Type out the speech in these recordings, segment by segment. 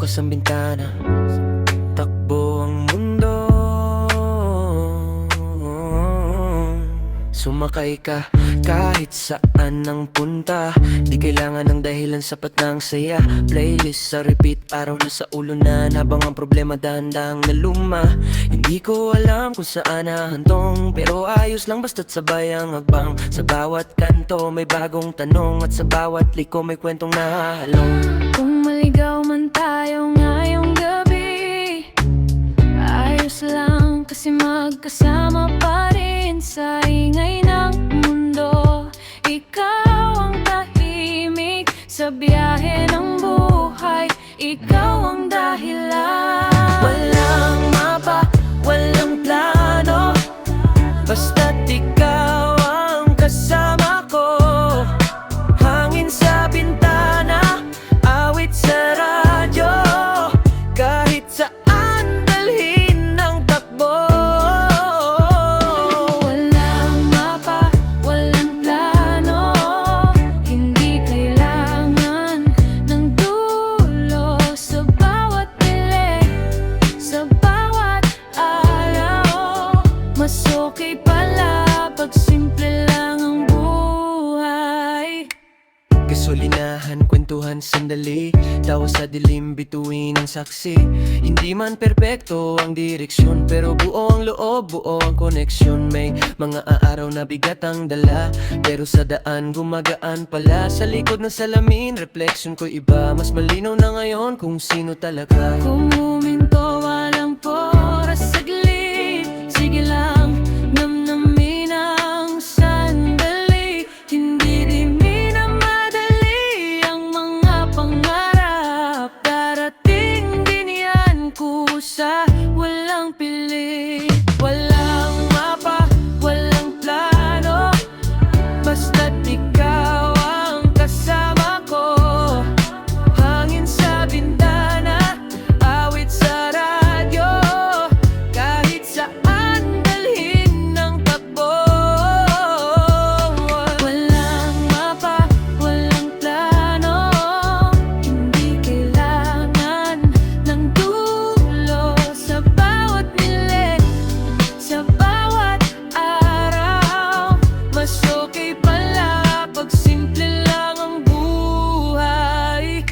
bukas ang bintana, takbo ang mundo. Sumakay ka kahit saan ang punta, di kailangan ng dahilan, sapat ng saya. Playlist sa repeat, araw na sa ulunan, habang ang problema dahan-dahang naluma. Hindi ko alam kung saan hahantong, pero ayos lang basta't sabay ang hagbang. Sa bawat kanto may bagong tanong, at sa bawat liko may kwentong nahahalong. Kung maligaw man tayo ngayong gabi, ayos lang kasi magkasama pa rin sa ingay ng mundo. Ikaw ang tahimik sa biyahe ng buhay, ikaw ang dahilan. Walang mapa, walang plano, basta't ikaw ang kasama ko. Hangin sa bintana, awit sa radyo, kahit saan dalhin ng takbo. Walang mapa, walang plano, hindi kailangan ng dulo. Sa bawat piling, sa bawat araw, mas okay pala pag simple lang ang buhay. Gasolinahan, kwentuhan, sandali, tawa sa dilim, bituin ang saksi. Hindi man perpekto ang direksyon, pero buo ang loob, buo ang koneksyon. May mga aaraw na bigat ang dala, pero sa daan gumagaan pala. Sa likod ng salamin, reflection ko iba, mas malinaw na ngayon kung sino talaga. Kung huminto walang oras saglit, sige lang, namnamin ang sandali. Hindi rin minamadali ang mga pangarap, darating din yan kusa, walang pilit. Walang mapa, walang plano, basta't ikaw ang kasama ko. Hangin sa bintana, awit sa radyo, kahit saan dalhin ng takbo. Walang mapa, walang plano, hindi kailangan ng dulo. Sa bawat nilik, sa bawat araw, mas okay pala pag simple lang ang buhay.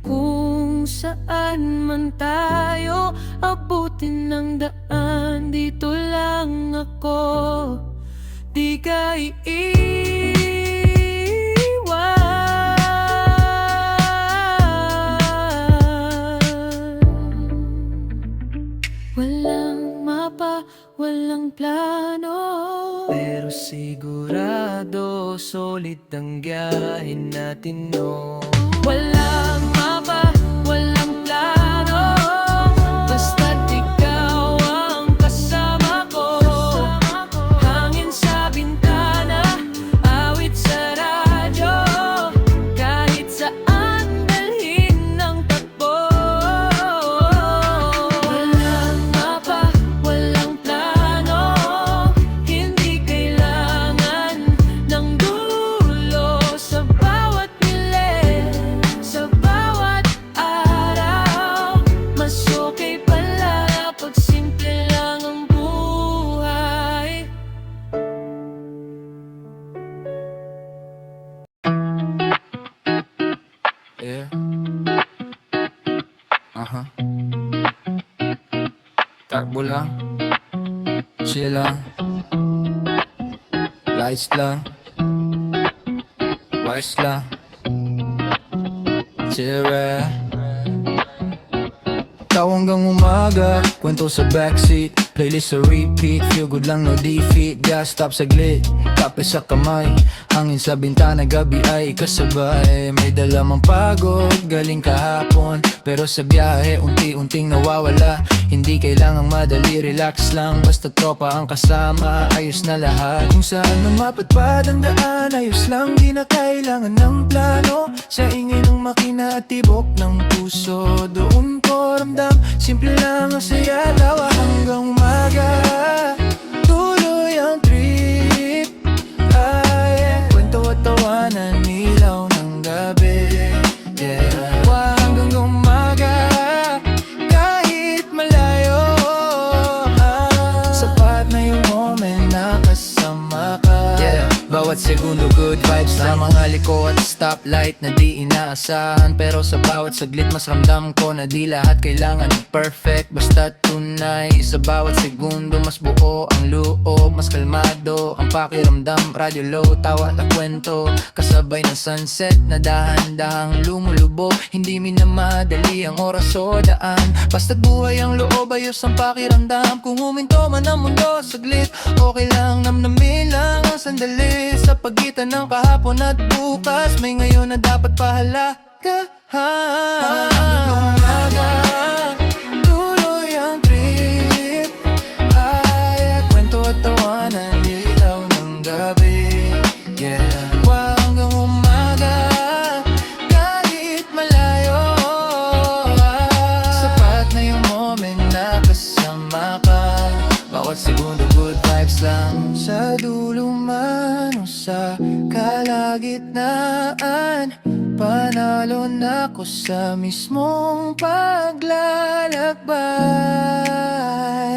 Kung saan man tayo abutin ng daan, dito lang ako, di ka iiwan. Walang mapa, walang plano, Pero sigurado, solid ang biyahe natin, no? walang mapa, walang plano, basta't ikaw ang kasama ko. Hangin sa bintana, awit sa radyo, kahit saan dalhin ng takbo. Walang mapa, walang plano, hindi kailangan ng dulo. Sa bawat pilit, sa bawat araw, mas okay pala pag simple lang ang buhay. Yeah. Takbo lang, chill lang, lights lang, wise lang, chill rap. Ikaw hanggang umaga, kwento sa backseat, playlist sa repeat, feel good lang no defeat. Gas stop saglit, kape sa kamay, hangin sa bintana, gabi ay kasabay. May dala mang pagod, galing kahapon, pero sa biyahe unti-unting nawawala. Hindi kailangang madali, relax lang, basta tropa ang kasama, ayos na lahat. Kung saan man mapadpad ang daan, ayos lang, di na kailangan ng plano. Sa ingay ng makina at tibok ng puso, doon ko ramdam, simple lang ang saya, tawa hanggang umaga. Tuloy ang trip, ay kwento at tawanan, ilaw ng gabi. Yeah, tawa hanggang umaga. bawat segundo good vibes lang. Sa mga liko at stoplight na di inaasahan, pero sa bawat saglit mas ramdam ko na di lahat kailangan perfect. Basta tunay, sa bawat segundo mas buo ang loob, mas kalmado ang pakiramdam. Radyo low, tawa at kwento, kasabay ng sunset na dahan-dahang lumulubog. Hindi minamadali ang oras o daan, basta't buhay ang loob, ayos ang pakiramdam. Kung huminto man ang mundo saglit, okay lang, namnamin lang ang sandali. Sa pagitan ng kahapon at bukas, may ngayon na dapat pahalagahan. Umaga, tuloy ang trip, ay kwento at tawanan, ilaw ng gabi. Yeah, hanggang umaga, kahit malayo, sapat na yung moment na kasama ka. Bawat segundo good vibes lang, sa dulo man o sa kalagitnaan. Panalo na ko sa mismong paglalakbay.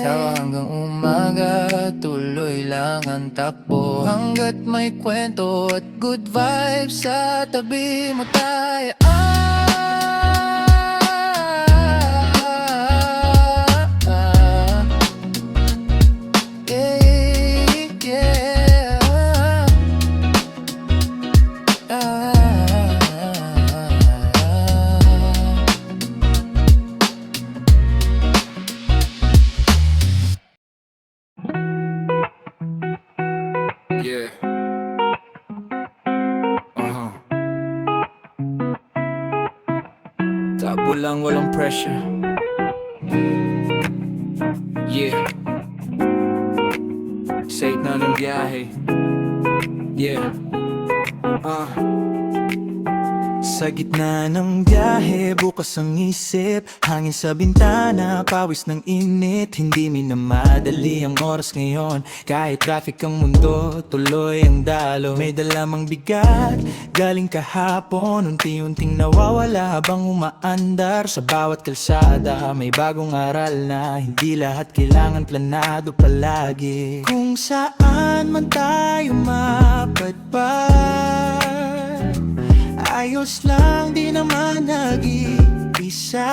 Tawa hanggang umaga, tuloy lang ang takbo, hanggat may kwento at good vibes sa tabi mo tayo. Yeah. Tabo lang, walang pressure. Yeah. Say na ng biyahe. Yeah. Sa gitna ng biyahe, bukas ang isip, hangin sa bintana, pawis ng init. Hindi minamadali ang oras ngayon, kahit traffic ang mundo, tuloy ang dalo. May dalamang bigat, galing kahapon, unti-unting nawawala habang umaandar. Sa bawat kalsada, may bagong aral na hindi lahat kailangan planado palagi. Kung saan man tayo mapadpad, ayos lang, di naman nag-iisa.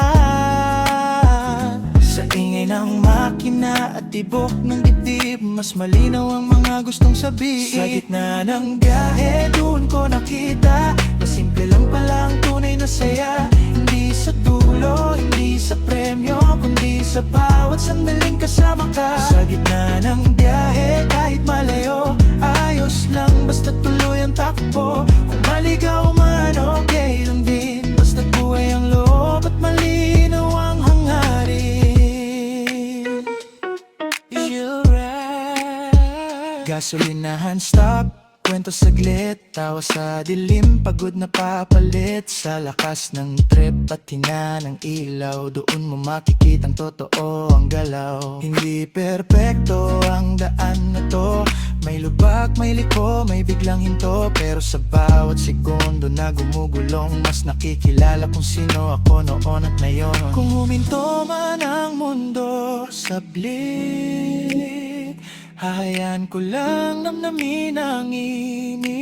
Sa ingay ng makina at tibok ng dibdib, mas malinaw ang mga gustong sabihin. Sa gitna ng biyahe, doon ko nakita na simple lang pala ang tunay na saya. Hindi sa dulo, hindi sa premyo, kundi sa bawat sandaling kasama ka. Sa gitna ng biyahe, kahit malayo, ayos lang, basta tuloy ang takbo. Kung maligaw man, okay lang din, basta buhay ang loob at malinaw ang hangarin. You're right. Gasolinahan stop, kwento saglit, tawa sa dilim, pagod na papalit. Sa lakas ng trip at hina ng ilaw, doon mo makikitang totoo ang galaw. Hindi perpekto ang daan na to, may lubak, may liko, may biglang hinto. Pero sa bawat segundo na gumugulong, mas nakikilala kung sino ako noon at ngayon. Kung huminto man ang mundo sablit, hahayaan ko lang namnamin ang init.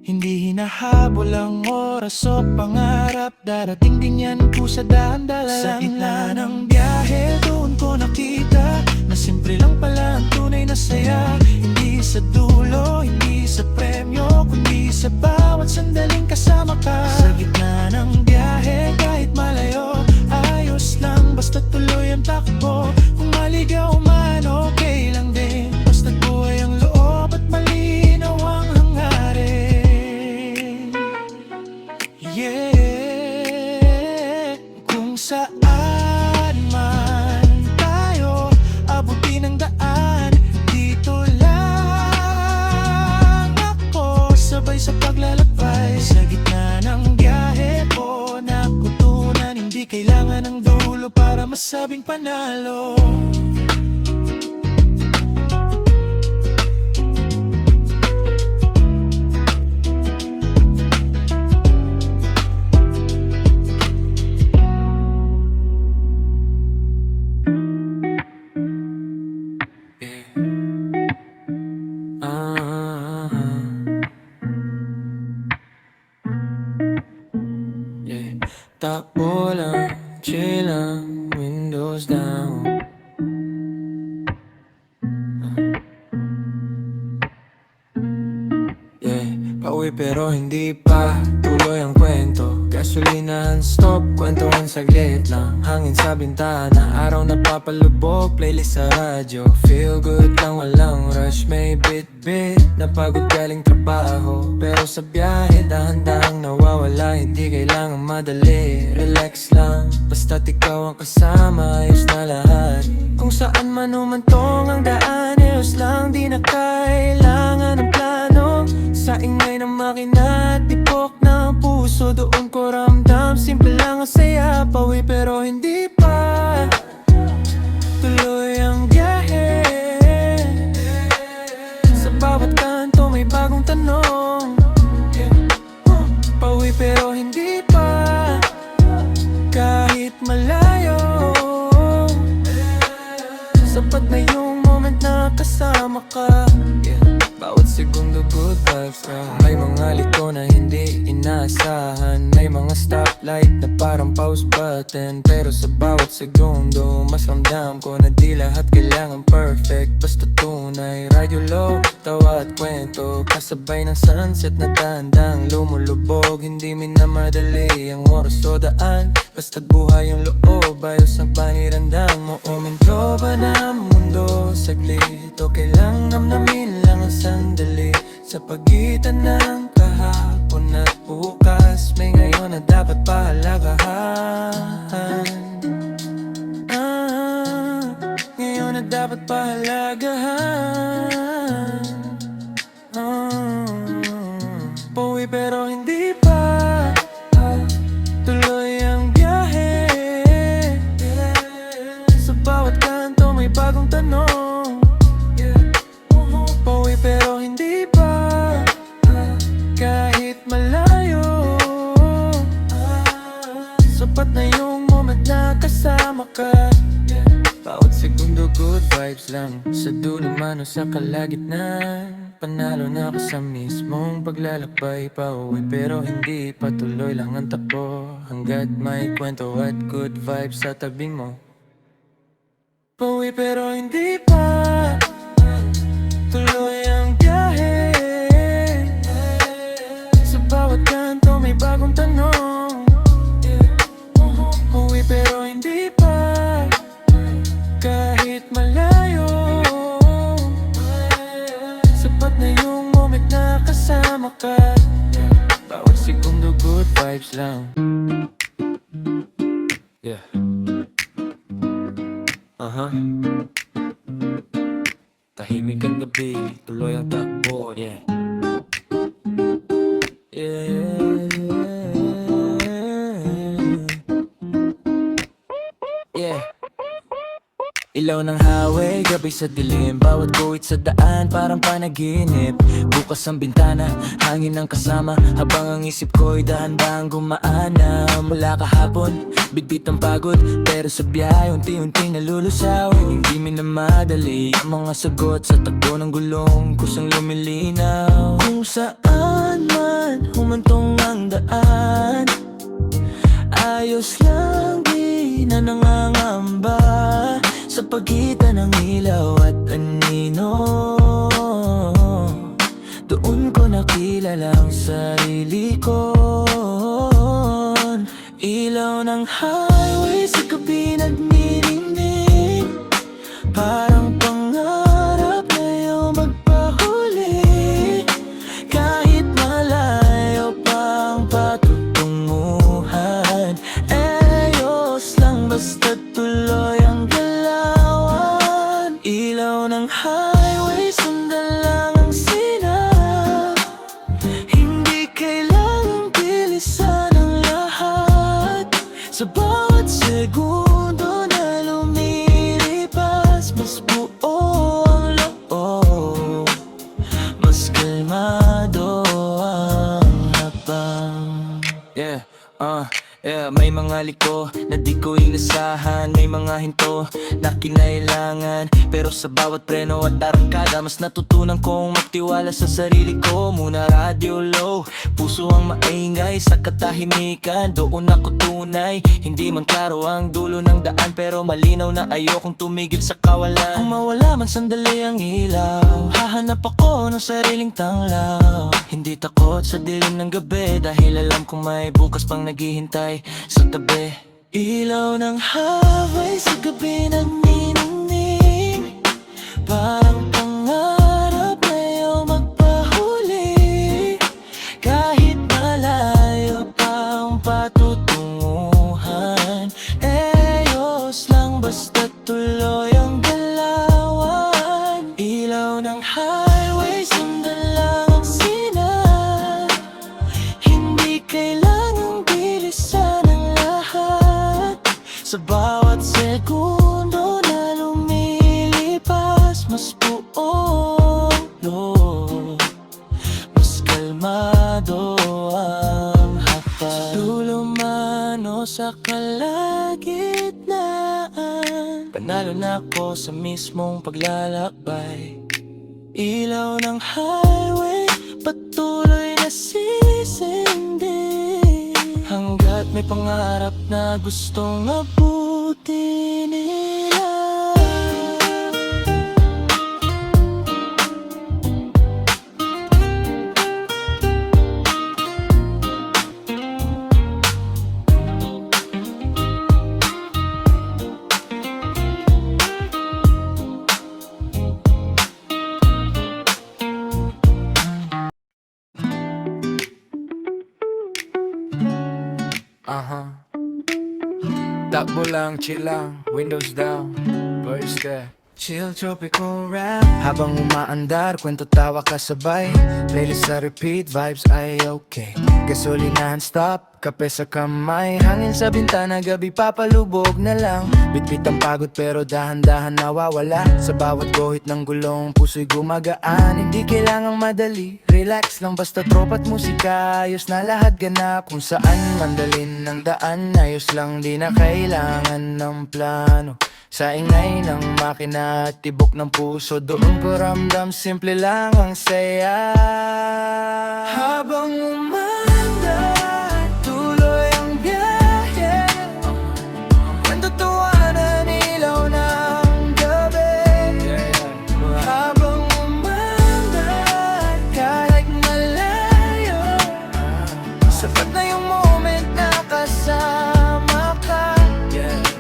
Hindi hinahabol ang oras o pangarap, darating din yan kusa dahan-dahan. Sa gitna ng biyahe, doon ko nakita na simple lang pala ang tunay na saya. Hindi sa dulo, hindi sa premyo, kundi sa bawat sandaling kasama ka. Sa gitna ng biyahe, kahit malayo, ayos lang, basta tuloy ang takbo. Kung maligaw man, okay lang din, basta buhay ang loob at malinaw ang hangarin. Yeah. Kung saan man tayo abutin ang daan, dito lang ako, sabay sa paglalakbay. Sa gitna ng biyahe ko, nakutunan, hindi kailangan ng dulo para masabing panalo. na. Yeah, pauwi pero hindi pa tuloy ang kwento. Gasolinahan stop, kwentuhan saglit lang. Hangin sa bintana, araw na papalubog. Playlist sa radyo, feel good lang walang rush. May bit-bit, napagod galing trabaho. Pero sa biyahe, dahan-dahang nawawala. Hindi kailangan madali, relax lang. Basta't ikaw ang kasama, ayos na lahat. Kung saan man humantong ang daan, ayos lang. Di na kailangan ng plano. Sa ingay ng makina at tipok ng puso, doon ko ramdam. Simple lang ang saya, pauwi pero hindi pa tuloy ang biyahe. Sa bawat kanto may bagong tanong. Pauwi pero hindi pa, kahit malayo. Sapat na yung moment na kasama ka. Bawat segundo good vibes ka. May mga liko na hindi inaasahan. May mga stoplight na parang pause button. Pero sa bawat segundo mas ramdam ko na di lahat kailangan perfect. Basta tunay, radyo low, tawa at kwento. Kasabay ng sunset na tandang lumulubog. Hindi minamadali ang oras o daan. Basta't buhay ang loob, ayos ang panirandang mo. Uminto ba na ang mundo saglit? Okay lang namnamin lang ang sandali. Sa pagitan ng kahapon at bukas, may ngayon na dapat pahalagahan. Ngayon na dapat pahalagahan. Pauwi pero hindi pa tuloy ang biyahe. Sa bawat kanto may bagong tanong. Pauwi pero hindi pa, kahit malayo. Sapat na yung moment na kasama ka. Bawat segundo good vibes lang. Sa dulo man o sa kalagitnaan, panalo na ako sa mismong paglalakbay. Pauwi pero hindi pa, tuloy lang ang takbo. Hanggat may kwento at good vibes sa tabing mo. Pauwi pero hindi pa, tuloy ang biyahe. Sa bawat kanto may bagong tanong. Pauwi pero hindi pa, kahit malayo. Sapat na yung moment na kasama ka. Bawat segundo good vibes lang. Yeah. Tahimik ang gabi, tuloy ang takbo, yeah. Yeah. Ilaw ng highway, gabi sa dilim. Bawat guhit sa daan, parang panaginip. Bukas ang bintana, hangin ang kasama. Habang ang isip ko'y dahan-dahang gumaana. Mula kahapon, bitbit ang pagod. Pero sa biyahe, unti-unting nalulusaw. Hindi minamadali ang mga sagot sa takbo ng gulong. Kusang lumilinaw. Kung saan man humantong ang daan, ayos lang, di na nangangamba. Sa pagitan ng ilaw at anino, doon ko nakilala ang sarili ko. Ilaw ng highway sa gabi nagniningning. Parang pangarap na iyong magpahuli. Kahit malayo pa ang patutunguhan, ayos lang basta tuloy ang galawan. Ilaw ng highway, sundan lang ang sinap. Hindi kailangang bilisan ang lahat. Sa bawat segundo na lumilipas, mas buo ang loob, mas kalmado ang habang. Yeah, may mga liko na di ko inasahan. May mga to na kinailangan. Pero sa bawat preno at arangkada, mas natutunan kong magtiwala sa sarili ko. Muna radio low, puso ang maingay sa katahimikan. Doon ako tunay, hindi man klaro ang dulo ng daan, pero malinaw na ayokong tumigil sa kawalan. Kung mawala man sandali ang ilaw, hahanap ako ng sariling tanglaw. Hindi takot sa dilim ng gabi, dahil alam kong may bukas pang naghihintay sa tabi. Ilaw ng highway sa gabi nagniningning, parang pangarap na iyong magpahuli. Kahit malayo pa ang patutunguhan, ayos lang basta tuloy ang galawan. Ilaw ng highway, sundan lang ang sinan, hindi kailangang bilisan ang lahat. Sa bawat segundo na lumilipas, mas buong loob, mas kalmado ang hapag. Sa dulo man o sa kalagitnaan, panalo na ako sa mismong paglalakbay. Ilaw ng highway, patuloy na sisindi, hanggat may pangarap na gustong abutin nila. Takbo lang, chill lang, windows down, first step. Chill tropical rap habang umaandar, kwento tawa kasabay. Playlist sa repeat, vibes ay okay. Gasolinahan stop, kape sa kamay. Hangin sa bintana, gabi papalubog na lang. Bitbit ang pagod pero dahan-dahan nawawala. Sa bawat guhit ng gulong, puso'y gumagaan. Hindi kailangang madali, relax lang basta tropa't musika. Ayos na lahat ganap, kung saan mandalin ng daan. Ayos lang, di na kailangan ng plano. Sa ingay ng makina at tibok ng puso, doon ko ramdam simple lang ang saya. Habang umandar, tuloy ang biyahe, kwento tawanan, ilaw ng gabi. Habang umandar, kahit malayo, sapat na yung moment na kasama ka.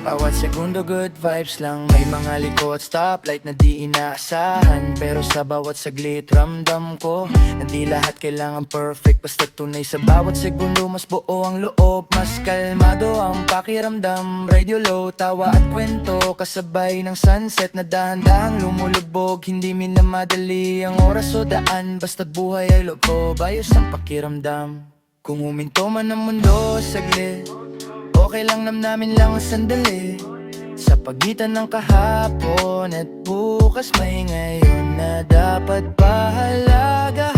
Bawat segundo good vibes lang, may mga liko at stoplight na di inaasahan. Pero sa bawat saglit ramdam ko na di lahat kailangan perfect, basta tunay. Sa bawat segundo mas buo ang loob, mas kalmado ang pakiramdam. Radio low, tawa at kwento kasabay ng sunset na dahan-dahang lumulubog. Hindi minamadali ang oras o daan, basta't buhay ay loob, ayos ang pakiramdam. Kung huminto man ang mundo saglit, okay lang namnamin lang ang sandali. Sa pagitan ng kahapon at bukas, may ngayon na dapat pahalagahan.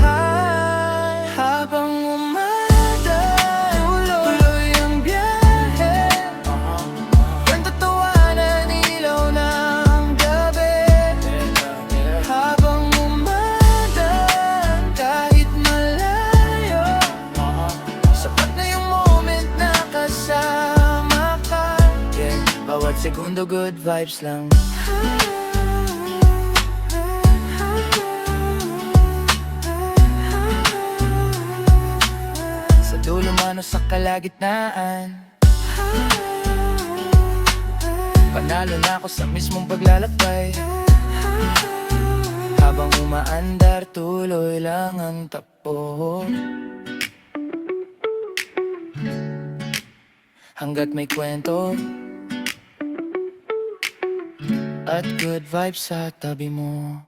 Habang umadal, tuloy ang biyahe, kwento tawanan, ilaw ng gabi. Habang umadal, kahit malayo, sapat na yung moment na kasama ka. Bawat segundo good vibes lang. Sa dulo man o sa kalagitnaan, panalo na ako sa mismong paglalakbay. Habang umaandar, tuloy lang ang takbo, hanggat may kwento at good vibes sa tabi mo.